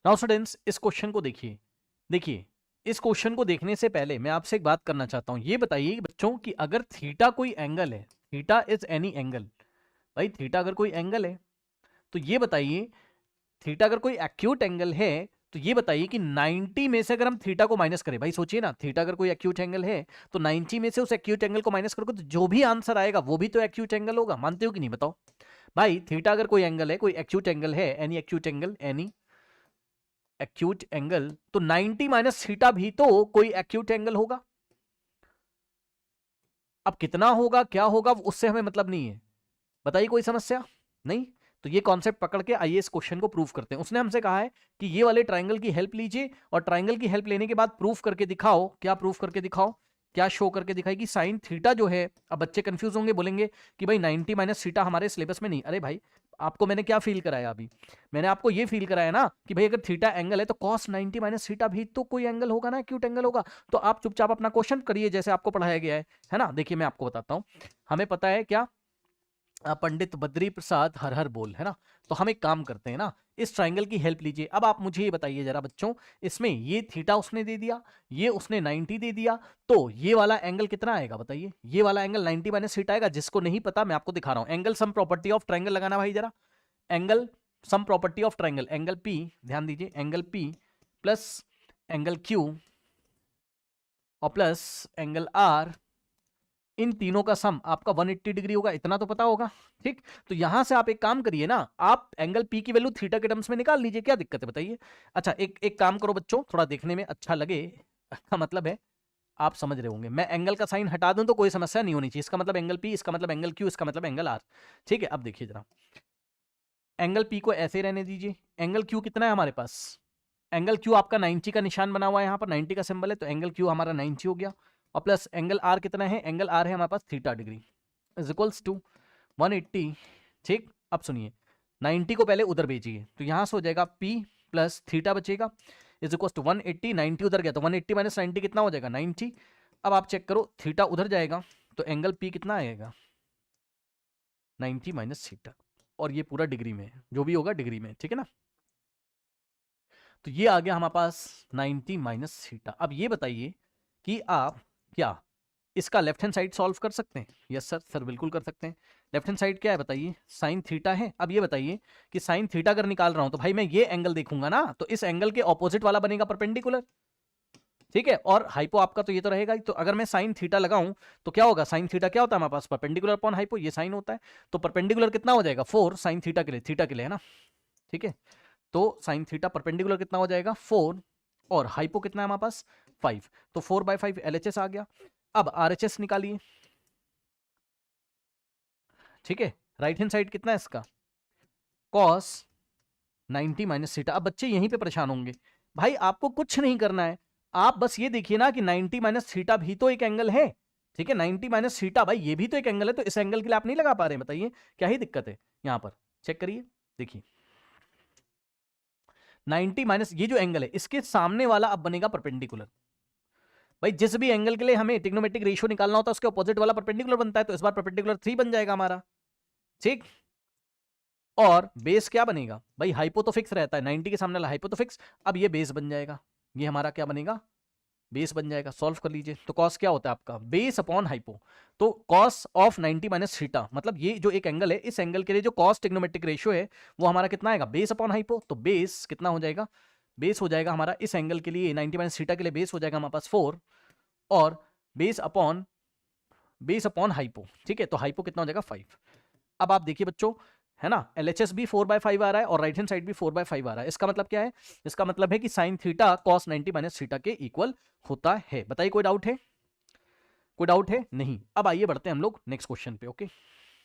Now students इस question को देखिए, देखिए इस क्वेश्चन को देखने से पहले मैं आपसे एक बात करना चाहता हूं। ये बताइए बच्चों कि अगर थीटा कोई एंगल है, थीटा इज एनी एंगल, भाई थीटा अगर कोई एंगल है तो ये बताइए, थीटा अगर कोई एक्यूट एंगल है तो ये बताइए कि 90 में से अगर हम थीटा को माइनस करें, भाई सोचिए ना, थीटा अगर कोई एक्यूट एंगल है तो 90 में से उस एक्यूट एंगल को माइनस करोगे तो जो भी आंसर आएगा वो भी तो एक्यूट एंगल होगा। मानते हो कि नहीं बताओ? भाई थीटा अगर कोई एंगल है, कोई एक्यूट एंगल है, any acute angle, any acute angle, तो 90 माइनस थीटा भी तो कोई एक्यूट एंगल होगा। अब कितना होगा क्या होगा उससे हमें मतलब नहीं है। बताइए कोई समस्या नहीं? तो ये कॉन्सेप्ट पकड़ के आइए इस क्वेश्चन को प्रूफ करते हैं। उसने हमसे कहा है कि ये वाले ट्राइंगल की हेल्प लीजिए और ट्राइंगल की हेल्प लेने के बाद प्रूफ करके दिखाओ। क्या प्रूफ करके दिखाओ? क्या शो करके दिखाएगी? साइन थीटा जो है, अब बच्चे कंफ्यूज होंगे, बोलेंगे कि भाई 90 माइनस थीटा हमारे सिलेबस में नहीं। अरे भाई आपको मैंने क्या फील कराया अभी? मैंने आपको ये फील कराया ना कि भाई अगर थीटा एंगल है तो कॉस 90 माइनस थीटा भी तो कोई एंगल होगा ना, एक्यूट एंगल होगा। तो आप चुपचाप अपना क्वेश्चन करिए जैसे आपको पढ़ाया गया है ना। देखिए मैं आपको बताता हूं, हमें पता है क्या, पंडित बद्री प्रसाद हर हर बोल, है ना। तो हम एक काम करते हैं ना, इस ट्राइंगल की हेल्प लीजिए। अब आप मुझे ये बताइए जरा बच्चों, इसमें ये थीटा उसने दे दिया, ये उसने 90 दे दिया, तो ये वाला एंगल कितना आएगा बताइए? ये वाला एंगल 90 माइनस थीटा आएगा। जिसको नहीं पता मैं आपको दिखा रहा हूं, angle sum property of triangle लगाना भाई जरा। Angle sum property of triangle, angle P, ध्यान दीजिए, angle P plus angle Q और प्लस एंगल आर, इन तीनों का सम आपका 180 डिग्री होगा। इतना तो पता होगा, ठीक। तो यहां से आप एक काम करिए ना, आप एंगल पी की वैल्यू थीटा के टर्म्स में निकाल लीजिए। क्या दिक्कत है बताइए? अच्छा एक काम करो बच्चों, थोड़ा देखने में अच्छा लगे का मतलब है आप समझ रहे होंगे, मैं एंगल का साइन हटा दूं तो कोई समस्या नहीं होनी चाहिए। इसका मतलब एंगल पी, इसका मतलब एंगल क्यू, इसका मतलब एंगल आर, ठीक है। अब देखिए जरा, एंगल पी को ऐसे रहने दीजिए। एंगल क्यू कितना है हमारे पास? एंगल क्यू आपका 90 का निशान बना हुआ है, यहाँ पर 90 का सिंबल है, तो एंगल क्यू हमारा 90 हो गया। और प्लस एंगल आर कितना है? एंगल आर है हमारे पास theta degree, is equals to 180, ठीक। अब सुनिए, 90 को पहले उधर भेजिए, तो यहां से हो जाएगा P प्लस थीटा बचेगा, इज इक्वल्स टू 180, 90 उधर गया तो 180 माइनस 90 कितना हो जाएगा? 90। अब आप चेक करो, थीटा उधर जाएगा तो एंगल P कितना आएगा? 90 माइनस थीटा, और ये पूरा डिग्री में है, जो भी होगा डिग्री में, ठीक है ना। तो ये आ गया हमारे पास 90 माइनस थीटा। अब ये बताइए कि आप क्या इसका लेफ्ट हैंड साइड सॉल्व कर सकते हैं? यस सर, सर बिल्कुल कर सकते हैं। लेफ्ट हैंड साइड क्या है बताइए? साइन थीटा है। अब ये बताइए कि साइन थीटा अगर निकाल रहा हूं तो भाई मैं ये एंगल देखूंगा ना, तो इस एंगल के ऑपोजिट वाला बनेगा परपेंडिकुलर, ठीक है। और हाइपो आपका तो ये तो रहेगा ही। तो अगर मैं साइन थीटा लगाऊं तो क्या होगा? साइन थीटा क्या होता है हमारे पास? परपेंडिकुलर अपॉन हाइपो, ये साइन होता है। तो परपेंडिकुलर कितना हो जाएगा? 4 साइन थीटा के लिए, थीटा के लिए, है ना, ठीक है। तो साइन थीटा परपेंडिकुलर कितना हो जाएगा? 4, और हाइपो कितना है हमारे पास? 5। तो 4/5 LHS आ गया। अब RHS निकालिए, ठीक है। राइट हैंड साइड कितना है इसका? Cos 90 minus theta. अब बच्चे यहीं पे परेशान होंगे, भाई आपको कुछ नहीं करना है, आप बस ये देखिए ना कि 90 माइनस थीटा भी तो एक एंगल है, ठीक है। 90 माइनस थीटा, भाई ये भी तो एक एंगल है, तो इस एंगल के लिए आप नहीं लगा पा रहे हैं, बताइए क्या ही दिक्कत है? यहां पर चेक करिए, देखिए 90 माइनस ये जो एंगल है इसके सामने वाला अब बनेगा परपेंडिकुलर। भाई जिस भी एंगल के लिए हमें ट्रिग्नोमेट्रिक रेशियो निकालना होता है उसके अपोजिट वाला परपेंडिकुलर बनता है, तो इस बार परपेंडिकुलर 3 बन जाएगा हमारा, ठीक। और बेस क्या बनेगा भाई? हाइपो तो फिक्स रहता है, 90 के सामने वाला हाइपो तो फिक्स। अब ये बेस बन जाएगा, ये हमारा क्या बनेगा? बेस बन जाएगा। सॉल्व कर लीजिए, तो कॉस क्या होता है आपका? Base upon hypo. तो कॉस ऑफ 90 माइनस थीटा, मतलब ये जो एक एंगल है, इस एंगल के लिए जो कॉस ट्रिग्नोमेट्रिक रेशियो है वो हमारा कितना आएगा? Base upon hypo. तो बेस कितना हो जाएगा? बेस हो जाएगा हमारा इस एंगल के लिए 90 माइनस थीटा के लिए बेस हो जाएगा हमारे पास 4, और बेस अपॉन हाइपो, ठीक है। तो हाइपो कितना हो जाएगा? 5। अब आप देखिए बच्चों, है ना, LHS भी 4/5 आ रहा है और राइट हैंड साइड भी 4/5 आ रहा है। इसका मतलब क्या है? इसका मतलब है कि sine theta cos 90 minus theta के इक्वल होता है। बताइए कोई डाउट है? कोई डाउट है? नहीं। अब आइए बढ़ते हैं हम लोग नेक्स्ट क्वेश्चन पे, ओके।